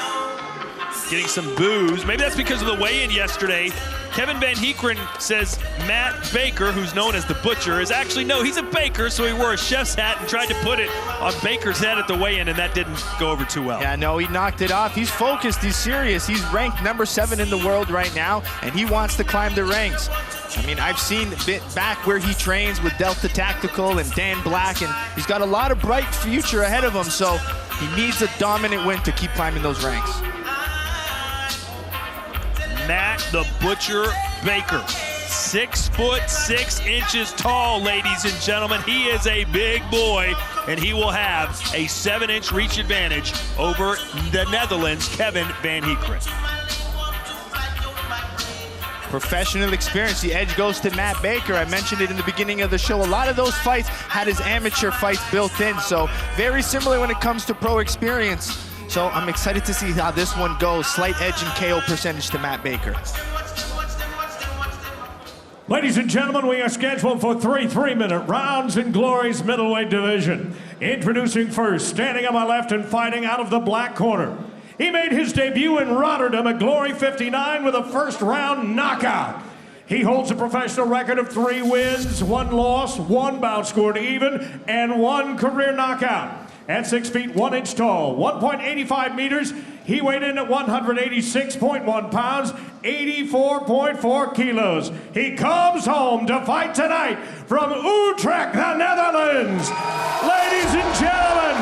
getting some boos. Maybe that's because of the weigh-in yesterday. Kevin Van Hakuren says Matt Baker, who's known as the Butcher, is actually, no, he's a baker, so he wore a chef's hat and tried to put it on Baker's head at the weigh-in, and that didn't go over too well. Yeah, no, he knocked it off. He's focused, he's serious. He's ranked number 7 in the world right now, and he wants to climb the ranks. I mean, I've seen back where he trains with Delta Tactical and Dan Black, and he's got a lot of bright future ahead of him, so he needs a dominant win to keep climbing those ranks. Matt the Butcher Baker, 6'6" tall, ladies and gentlemen. He is a big boy, and he will have a 7-inch reach advantage over the Netherlands' Kevin Van Hakuren. Professional experience, the edge goes to Matt Baker. I mentioned it in the beginning of the show. A lot of those fights had his amateur fights built in, so very similar when it comes to pro experience. So I'm excited to see how this one goes. Slight edge and KO percentage to Matt Baker. Ladies and gentlemen, we are scheduled for 3 3-minute rounds in Glory's middleweight division. Introducing first, standing on my left and fighting out of the black corner. He made his debut in Rotterdam at Glory 59 with a first-round knockout. He holds a professional record of 3 wins, 1 loss, 1 bout scored even, and 1 career knockout. at 6 feet 1 inch tall, 1.85 meters. He weighed in at 186.1 pounds, 84.4 kilos. He comes home to fight tonight from Utrecht, the Netherlands. Ladies and gentlemen,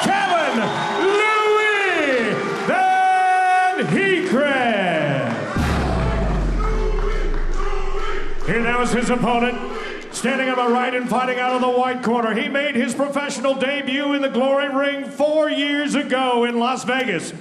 Kevin Louis Van Heekren. Here now is his opponent. Standing on the right and fighting out of the white corner. He made his professional debut in the Glory Ring 4 years ago in Las Vegas.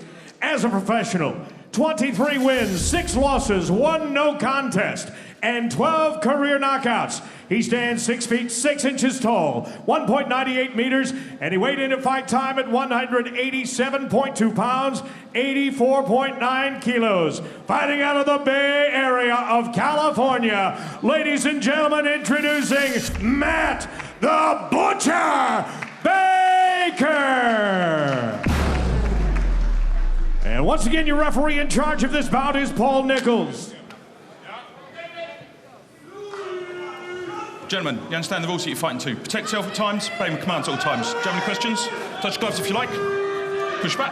As a professional, 23 wins, 6 losses, 1 no contest, and 12 career knockouts. He stands 6 feet 6 inches tall, 1.98 meters, and he weighed in at fight time at 187.2 pounds, 84.9 kilos. Fighting out of the Bay Area of California, ladies and gentlemen, introducing Matt the Butcher Baker. And once again, your referee in charge of this bout is Paul Nichols. Gentlemen, you understand the rules that you're fighting to. Protect yourself at times, obey my commands at all times. Do you have any questions? Touch gloves if you like. Push back.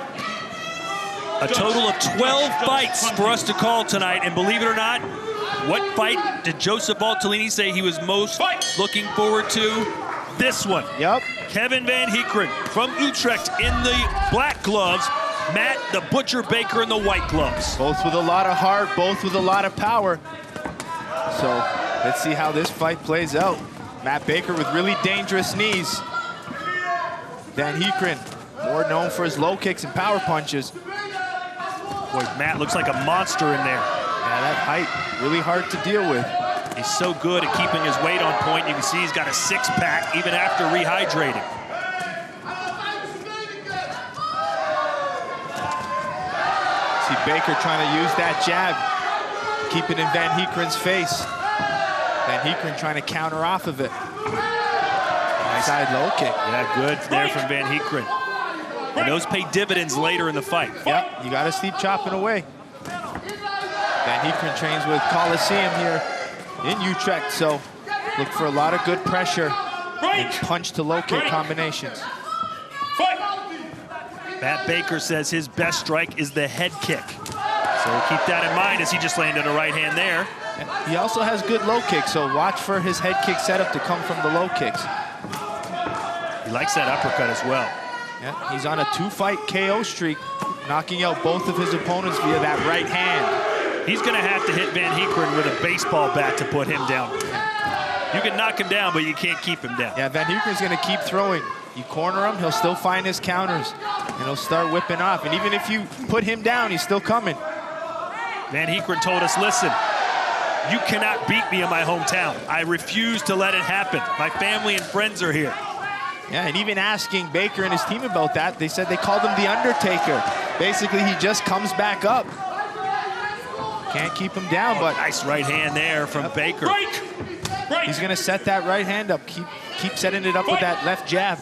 A total of 12 fights for us to call tonight, and believe it or not, what fight did Joseph Valtellini say he was most looking forward to? This one. Yep. Kevin Van Heekren from Utrecht in the black gloves, Matt the Butcher Baker in the white gloves. Both with a lot of heart, both with a lot of power. So let's see how this fight plays out. Matt Baker with really dangerous knees. Van Heekren, more known for his low kicks and power punches. Boy, Matt looks like a monster in there. Yeah, that height, really hard to deal with. He's so good at keeping his weight on point. You can see he's got a six-pack even after rehydrating. See Baker trying to use that jab, keep it in Van Heekren's face. Van Heekren trying to counter off of it. Nice side low kick. Yeah, good there from Van Heekren. And those pay dividends later in the fight. Yep, you got to keep chopping away. Van Heekren trains with Coliseum here in Utrecht, so look for a lot of good pressure and punch to low kick combinations. Matt Baker says his best strike is the head kick. So we'll keep that in mind as he just landed a right hand there. He also has good low kicks, so watch for his head kick setup to come from the low kicks. He likes that uppercut as well. Yeah, he's on a 2-fight KO streak, knocking out both of his opponents via that right hand. He's gonna have to hit Van Heekren with a baseball bat to put him down. You can knock him down, but you can't keep him down. Yeah, Van Heekren's gonna keep throwing. You corner him, he'll still find his counters, and he'll start whipping off. And even if you put him down, he's still coming. Van Heekren told us, listen, you cannot beat me in my hometown. I refuse to let it happen. My family and friends are here. Yeah, and even asking Baker and his team about that, they said they called him the Undertaker. Basically, he just comes back up. Can't keep him down, but nice right hand there from Baker. He's gonna set that right hand up. Keep setting it up with that left jab.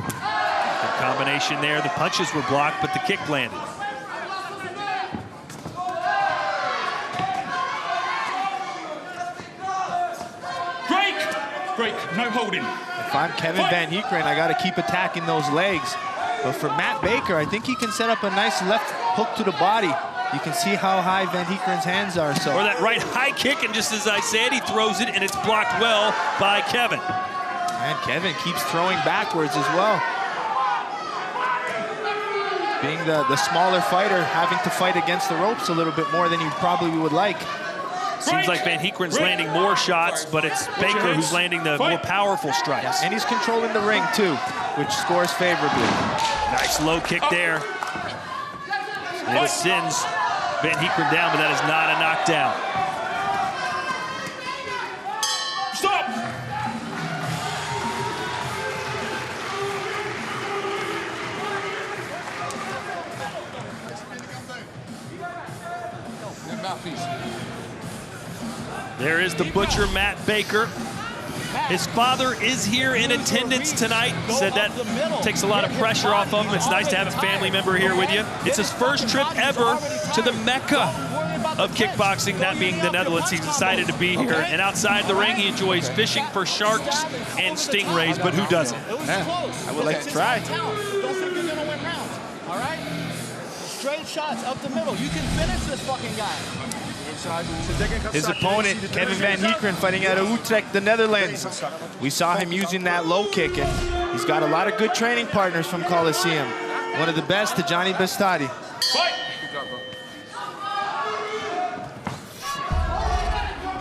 Good combination there. The punches were blocked, but the kick landed. Break, no holding. If I'm Kevin Van Heekren, I got to keep attacking those legs. But for Matt Baker, I think he can set up a nice left hook to the body. You can see how high Van Heekren's hands are. So. Or that right high kick, and just as I said, he throws it, and it's blocked well by Kevin. And Kevin keeps throwing backwards as well. Being the smaller fighter, having to fight against the ropes a little bit more than you probably would like. Seems like Van Heekren's landing more shots, but it's Baker who's landing the more powerful strikes. And he's controlling the ring too, which scores favorably. Nice low kick there. And it sends Van Heekren down, but that is not a knockdown. Stop! There is the Butcher, Matt Baker. His father is here in attendance tonight. Said that takes a lot of pressure off of him. It's nice to have a family member here with you. It's his first trip ever to the Mecca of kickboxing, that being the Netherlands. He's excited to be here. And outside the ring, he enjoys fishing for sharks and stingrays, but who doesn't? Yeah, I would like to try. Don't think you're gonna win rounds, all right? Straight shots up the middle. You can finish this fucking guy. His opponent, Kevin Van Heekeren, fighting out of Utrecht, the Netherlands. We saw him using that low kick, and he's got a lot of good training partners from Coliseum. One of the best, to Johnny Bastati.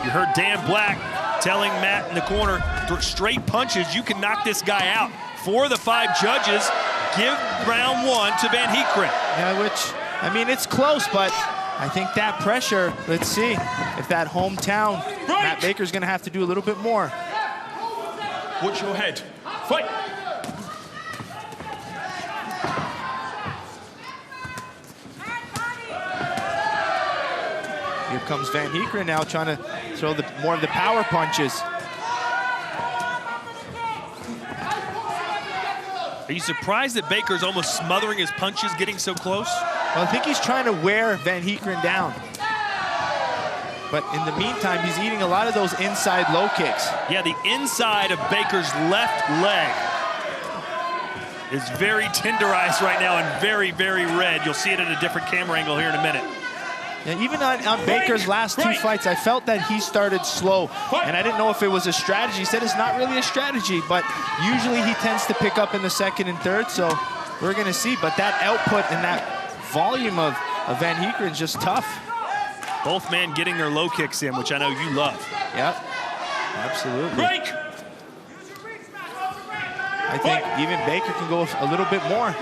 You heard Dan Black telling Matt in the corner, straight punches, you can knock this guy out. 4 of the 5 judges give round 1 to Van Heekeren. Yeah, which, I mean, it's close, but I think that pressure, let's see if that hometown, Matt Baker's gonna have to do a little bit more. Watch your head. Fight! Here comes Van Heekeren now trying to throw more of the power punches. Are you surprised that Baker's almost smothering his punches, getting so close? Well, I think he's trying to wear Van Heekeren down. But in the meantime, he's eating a lot of those inside low kicks. Yeah, the inside of Baker's left leg is very tenderized right now and very, very red. You'll see it at a different camera angle here in a minute. Yeah, even on Baker's last 2 fights, I felt that he started slow, and I didn't know if it was a strategy. He said it's not really a strategy, but usually he tends to pick up in the second and third, so we're gonna see. But that output and that volume of Van Heekeren is just tough. Both men getting their low kicks in, which I know you love. Yep, absolutely. Break! I think even Baker can go a little bit more.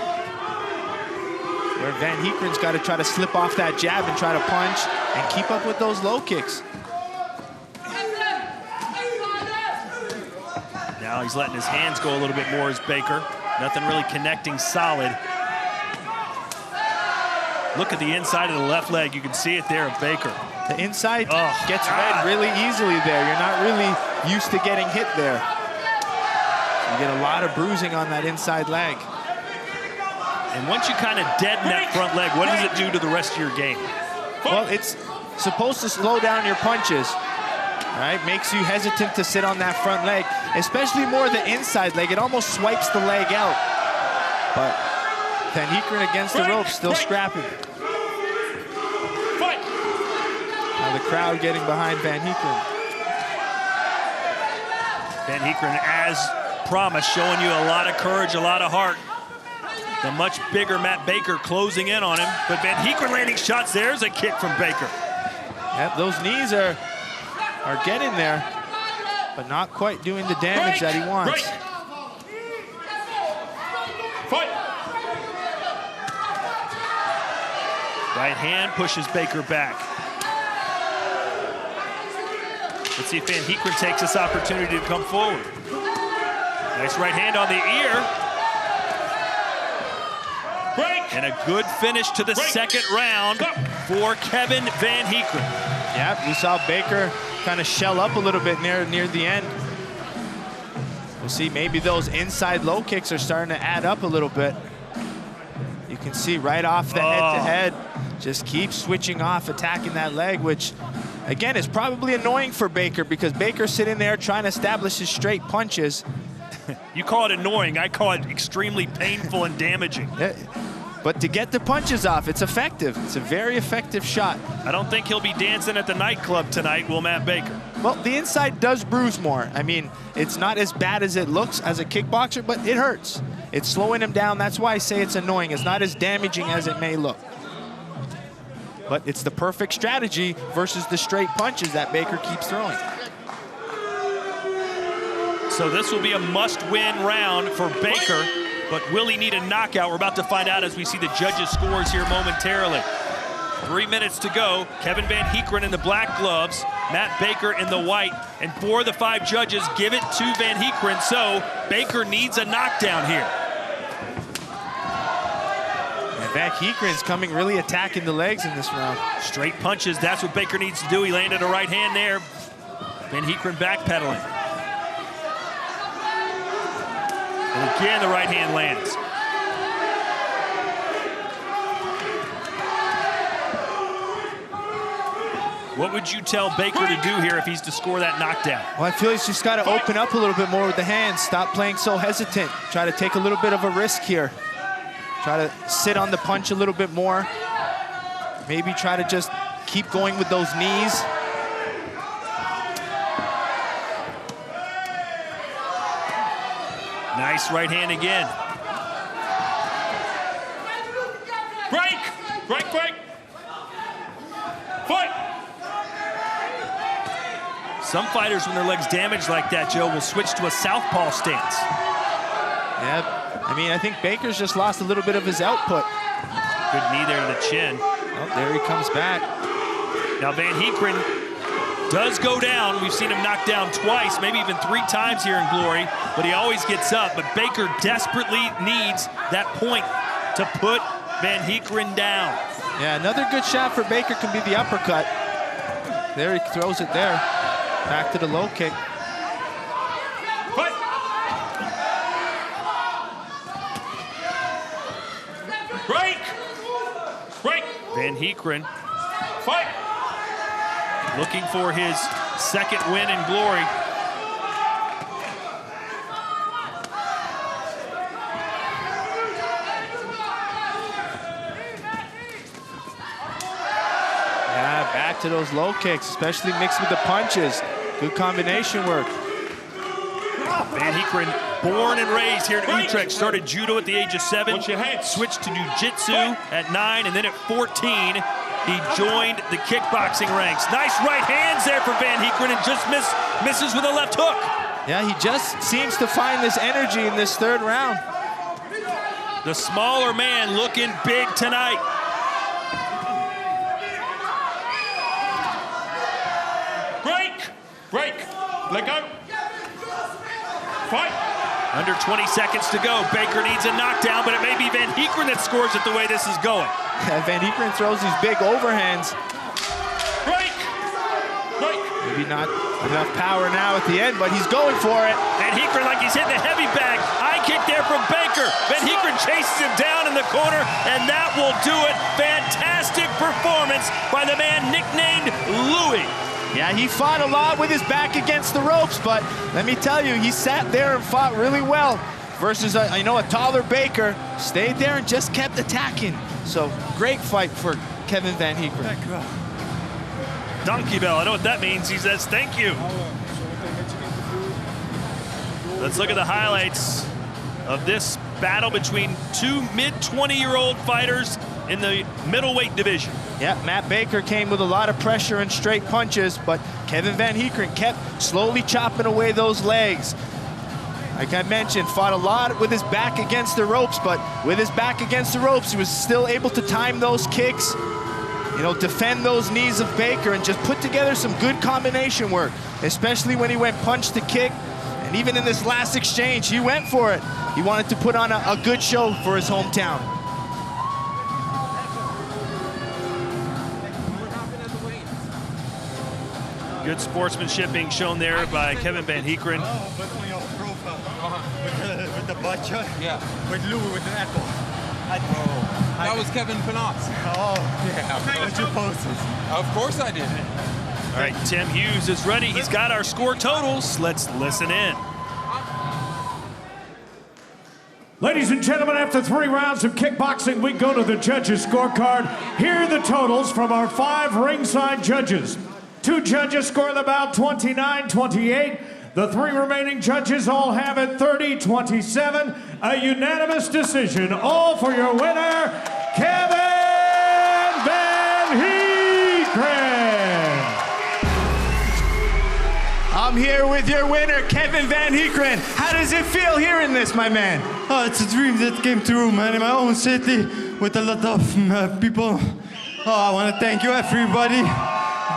Where Van Heekeren's got to try to slip off that jab and try to punch and keep up with those low kicks. Now he's letting his hands go a little bit more as Baker. Nothing really connecting solid. Look at the inside of the left leg. You can see it there of Baker. The inside gets read really easily there. You're not really used to getting hit there. You get a lot of bruising on that inside leg. And once you kind of deaden that front leg, what does it do to the rest of your game? Well, it's supposed to slow down your punches, right? Makes you hesitant to sit on that front leg, especially more the inside leg. It almost swipes the leg out. But Van Heekeren against the ropes, still scrapping. Now the crowd getting behind Van Heekeren. Van Heekeren, as promised, showing you a lot of courage, a lot of heart. The much bigger Matt Baker closing in on him, but Van Heekeren landing shots. There's a kick from Baker. Yep, those knees are getting there, but not quite doing the damage that he wants. Fight. Right hand pushes Baker back. Let's see if Van Heekeren takes this opportunity to come forward. Nice right hand on the ear. And a good finish to the second round for Kevin Van Heekeren. Yeah, we saw Baker kind of shell up a little bit near the end. We'll see, maybe those inside low kicks are starting to add up a little bit. You can see right off the head-to-head, just keep switching off, attacking that leg, which, again, is probably annoying for Baker because Baker's sitting there trying to establish his straight punches. You call it annoying, I call it extremely painful and damaging. But to get the punches off, it's effective. It's a very effective shot. I don't think he'll be dancing at the nightclub tonight, will Matt Baker? Well, the inside does bruise more. I mean, it's not as bad as it looks as a kickboxer, but it hurts. It's slowing him down. That's why I say it's annoying. It's not as damaging as it may look. But it's the perfect strategy versus the straight punches that Baker keeps throwing. So this will be a must-win round for Baker. But will he need a knockout? We're about to find out as we see the judges' scores here momentarily. 3 minutes to go. Kevin Van Heekeren in the black gloves, Matt Baker in the white, and 4 of the 5 judges give it to Van Heekeren, so Baker needs a knockdown here. And Van Heekeren's coming really attacking the legs in this round. Straight punches, that's what Baker needs to do. He landed a right hand there. Van Heekeren backpedaling. And again, the right hand lands. What would you tell Baker to do here if he's to score that knockdown? Well, I feel he's just got to open up a little bit more with the hands. Stop playing so hesitant. Try to take a little bit of a risk here. Try to sit on the punch a little bit more. Maybe try to just keep going with those knees. Nice right hand again. Break! Break, break! Fight! Some fighters, when their leg's damaged like that, Joe, will switch to a southpaw stance. Yeah, I mean, I think Baker's just lost a little bit of his output. Good knee there to the chin. Oh, there he comes back. Now Van Heekeren does go down. We've seen him knocked down twice, maybe even 3 times here in Glory, but he always gets up. But Baker desperately needs that point to put Van Heekeren down. Yeah, another good shot for Baker can be the uppercut. There he throws it there. Back to the low kick. Fight! Break! Break! Van Heekeren Fight! looking for his second win in Glory. Yeah, back to those low kicks, especially mixed with the punches. Good combination work. Van Heekeren, born and raised here in Utrecht, started judo at the age of 7, switched to jiu-jitsu at 9, and then at 14, he joined the kickboxing ranks. Nice right hands there for Van Heekeren, and just misses with a left hook. Yeah, he just seems to find this energy in this 3rd round. The smaller man looking big tonight. Break! Break! Let go! Fight! Under 20 seconds to go. Baker needs a knockdown, but it may be Van Heekeren that scores it the way this is going. Van Heekeren throws these big overhands. Break! Break! Maybe not enough power now at the end, but he's going for it. Van Heekeren like he's hitting a heavy bag. High kick there from Baker. Van Heekeren chases him down in the corner, and that will do it. Fantastic performance by the man nicknamed Louis. Yeah, he fought a lot with his back against the ropes, but let me tell you, he sat there and fought really well versus, a taller Baker. Stayed there and just kept attacking. So, great fight for Kevin Van Heekeren. Dankjewel. I know what that means. He says thank you. Let's look at the highlights of this battle between 2 mid-20-year-old fighters in the middleweight division. Yeah, Matt Baker came with a lot of pressure and straight punches, but Kevin Van Heekeren kept slowly chopping away those legs. Like I mentioned, fought a lot with his back against the ropes, but with his back against the ropes, he was still able to time those kicks, defend those knees of Baker and just put together some good combination work, especially when he went punch to kick. And even in this last exchange, he went for it. He wanted to put on a good show for his hometown. Good sportsmanship being shown there by Kevin Van Heekeren. But on your profile, with the butcher, with Louis with the apple. That was Kevin Penance. Oh, yeah. What you posted? Of course I did. All right, Tim Hughes is ready. He's got our score totals. Let's listen in. Ladies and gentlemen, after 3 rounds of kickboxing, we go to the judges' scorecard. Here are the totals from our 5 ringside judges. 2 judges score the bout 29-28. The 3 remaining judges all have it 30-27. A unanimous decision. All for your winner, Kevin Van Heekeren. I'm here with your winner, Kevin Van Heekeren. How does it feel hearing this, my man? Oh, it's a dream that came true, man, in my own city with a lot of people. Oh, I want to thank you, everybody.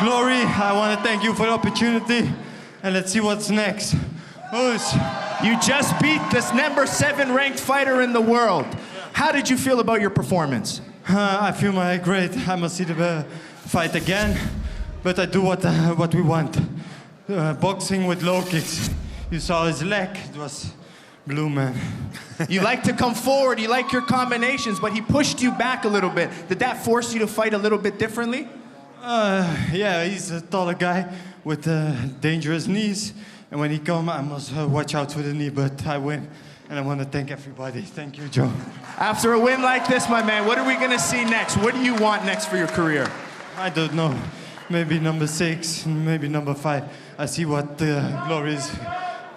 Glory, I want to thank you for the opportunity. And let's see what's next. You just beat this number 7 ranked fighter in the world. How did you feel about your performance? I feel great. I must see the fight again. But I do what we want. Boxing with low kicks. You saw his leg. It was blue, man. You like to come forward. You like your combinations, but he pushed you back a little bit. Did that force you to fight a little bit differently? Yeah, he's a taller guy with dangerous knees. And when he comes, I must watch out for the knee, but I win. And I want to thank everybody. Thank you, Joe. After a win like this, my man, what are we going to see next? What do you want next for your career? I don't know. Maybe number 6, maybe number 5. I see what glory is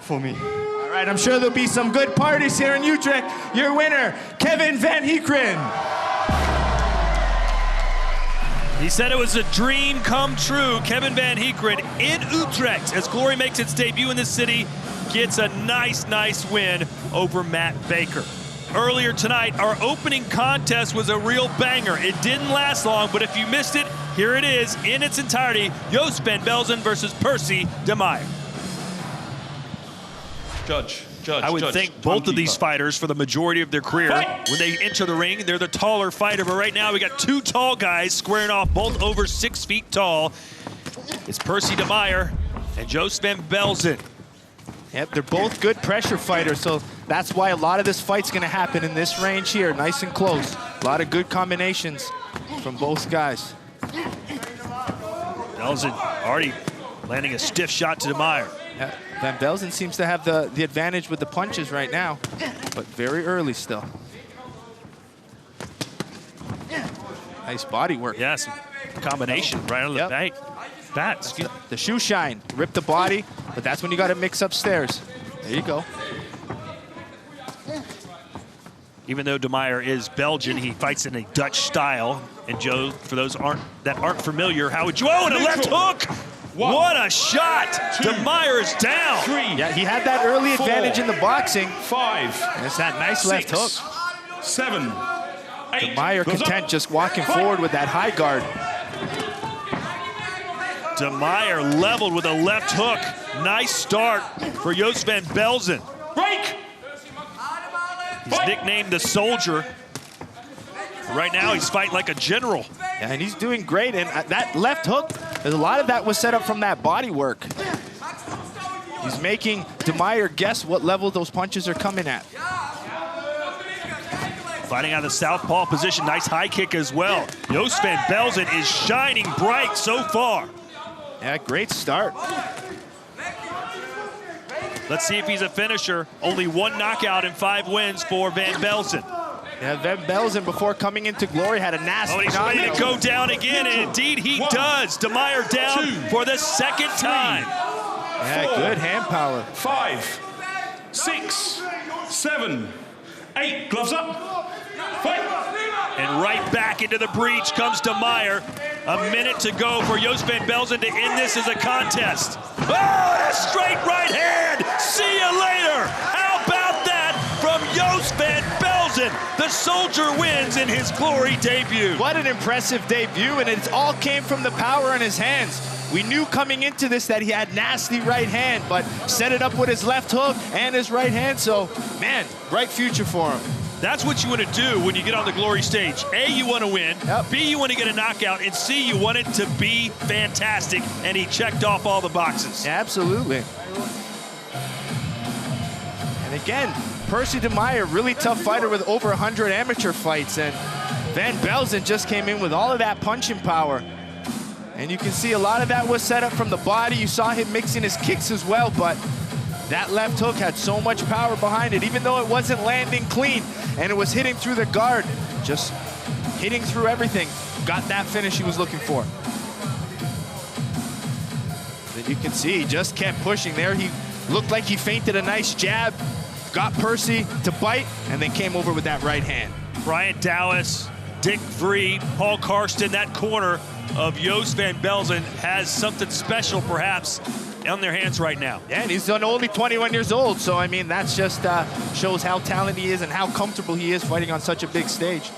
for me. All right, I'm sure there'll be some good parties here in Utrecht. Your winner, Kevin van Hakuren. He said it was a dream come true. Kevin van Hakuren in Utrecht, as Glory makes its debut in the city, gets a nice win over Matt Baker. Earlier tonight, our opening contest was a real banger. It didn't last long, but if you missed it, here it is in its entirety. Joost van Belson versus Percy de Meyer. Judge. I would think both of these fighters, for the majority of their career, when they enter the ring, they're the taller fighter. But right now, we got two tall guys squaring off, both over 6 feet tall. It's Percy de Meyer and Joost van Belson. Yep, they're both good pressure fighters, so that's why a lot of this fight's going to happen in this range here, nice and close. A lot of good combinations from both guys. Belson already landing a stiff shot to de Meyer. Yeah, Van Belson seems to have the advantage with the punches right now, but very early still. Nice body work. Yes, combination right on the bat. The shoe shine, rip the body, but that's when you got to mix upstairs. There you go. Even though de Meyer is Belgian, he fights in a Dutch style. And Joe, for those that aren't familiar, how would you? Oh, and a left hook! What a shot! De Meyer is down. 3. Yeah, he had that early advantage in the boxing. 5. And it's that nice left hook. 7. 8. De Meyer content just walking forward with that high guard. De Meyer leveled with a left hook. Nice start for Joost van Belson. Break! He's nicknamed the Soldier. Right now, he's fighting like a general. Yeah, and he's doing great. And that left hook, a lot of that was set up from that body work. He's making de Meyer guess what level those punches are coming at. Fighting out of the southpaw position. Nice high kick as well. Joost van Belson is shining bright so far. Yeah, great start. Let's see if he's a finisher. Only 1 knockout and 5 wins for Van Belson. Yeah, Van Belson, before coming into glory, had a nasty he's ready to go down again, and indeed he does. De Meyer down for the second time. Yeah, 4, good hand power. 5, 6, 7, 8. Gloves up. Fight. And right back into the breach comes de Meyer. A minute to go for Joost van Belson to end this as a contest. Oh, and a straight right hand. See you later. How about that from Joost van Belson? The Soldier wins in his glory debut. What an impressive debut, and it all came from the power in his hands. We knew coming into this that he had nasty right hand, but set it up with his left hook and his right hand, so, man, bright future for him. That's what you want to do when you get on the glory stage. A, you want to win. B, you want to get a knockout. And C, you want it to be fantastic. And he checked off all the boxes. Yeah, absolutely. And again, Percy de Meyer, really tough fighter with over 100 amateur fights. And Van Belson just came in with all of that punching power. And you can see a lot of that was set up from the body. You saw him mixing his kicks as well, but that left hook had so much power behind it, even though it wasn't landing clean and it was hitting through the guard, just hitting through everything. Got that finish he was looking for. Then you can see he just kept pushing there. He looked like he feinted a nice jab, got Percy to bite, and then came over with that right hand. Brian Dallas, Dick Vree, Paul Karsten, that corner of Joost van Belson has something special perhaps on their hands right now. Yeah, and he's only 21 years old, so I mean, that's just shows how talented he is and how comfortable he is fighting on such a big stage.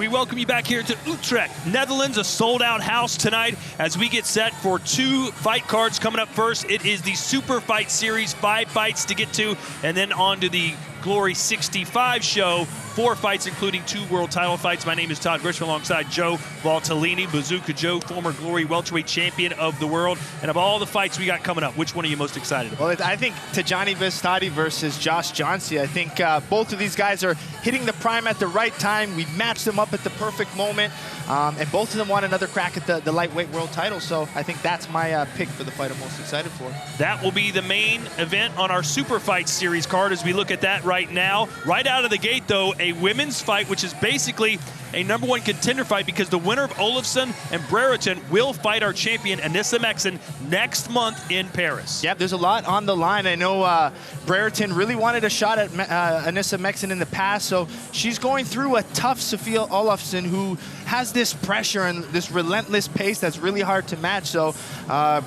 We welcome you back here to Utrecht, Netherlands, a sold-out house tonight as we get set for 2 fight cards coming up first. It is the Superfight Series, 5 fights to get to, and then on to the Glory 65 show, 4 fights, including 2 world title fights. My name is Todd Grisham alongside Joe Valtellini, Bazooka Joe, former Glory welterweight champion of the world. And of all the fights we got coming up, which one are you most excited about? Well, I think Tijani Vestati versus Josh Johnsey. I think both of these guys are hitting the prime at the right time. We've matched them up at the perfect moment. And both of them want another crack at the lightweight world title. So I think that's my pick for the fight I'm most excited for. That will be the main event on our Super Fight Series card as we look at that right now. Right out of the gate, though, a women's fight, which is basically a number-1 contender fight because the winner of Olofsson and Brereton will fight our champion, Anissa Meksen, next month in Paris. Yeah, there's a lot on the line. I know Brereton really wanted a shot at Anissa Meksen in the past, so she's going through a tough Sophia Olofsson who has this pressure and this relentless pace that's really hard to match, so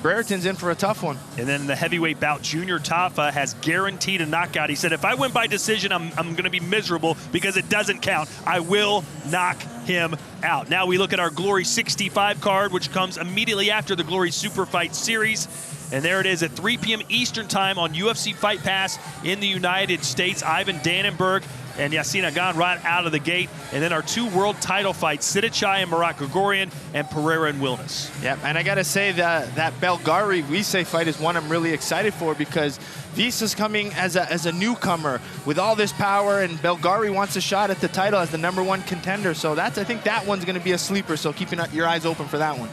Brereton's in for a tough one. And then the heavyweight bout, Junior Tafa has guaranteed a knockout. He said, if I win by decision, I'm going to be miserable because it doesn't count. I will knock him out. Now we look at our Glory 65 card, which comes immediately after the Glory Super Fight Series. And there it is at 3 p.m. Eastern Time on UFC Fight Pass in the United States. Ivan Dannenberg and Yasin Agan right out of the gate. And then our 2 world title fights, Sidichai and Marat Grigorian and Pereira and Wilnis. Yeah, and I got to say that Belgari Wiese fight is one I'm really excited for because Wiese's coming as a newcomer with all this power, and Belgari wants a shot at the title as the #1 contender. So I think that one's going to be a sleeper, so keeping your eyes open for that one.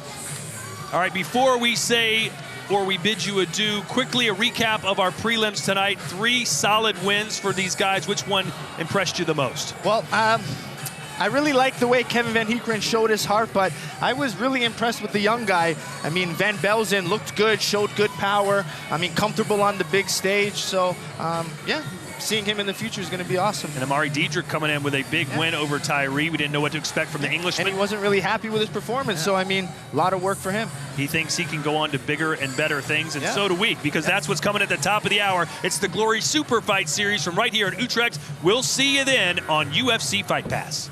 All right, before we say or we bid you adieu, quickly a recap of our prelims tonight. 3 solid wins for these guys. Which one impressed you the most? Well, I really like the way Kevin Van Heekeren showed his heart, but I was really impressed with the young guy. I mean, Van Belson looked good, showed good power. I mean, comfortable on the big stage. So, yeah, seeing him in the future is going to be awesome. And Amar'e Diedrich coming in with a big win over Tyree. We didn't know what to expect from the Englishman. And he wasn't really happy with his performance, so, I mean, a lot of work for him. He thinks he can go on to bigger and better things, and so do we, because that's what's coming at the top of the hour. It's the Glory Super Fight Series from right here in Utrecht. We'll see you then on UFC Fight Pass.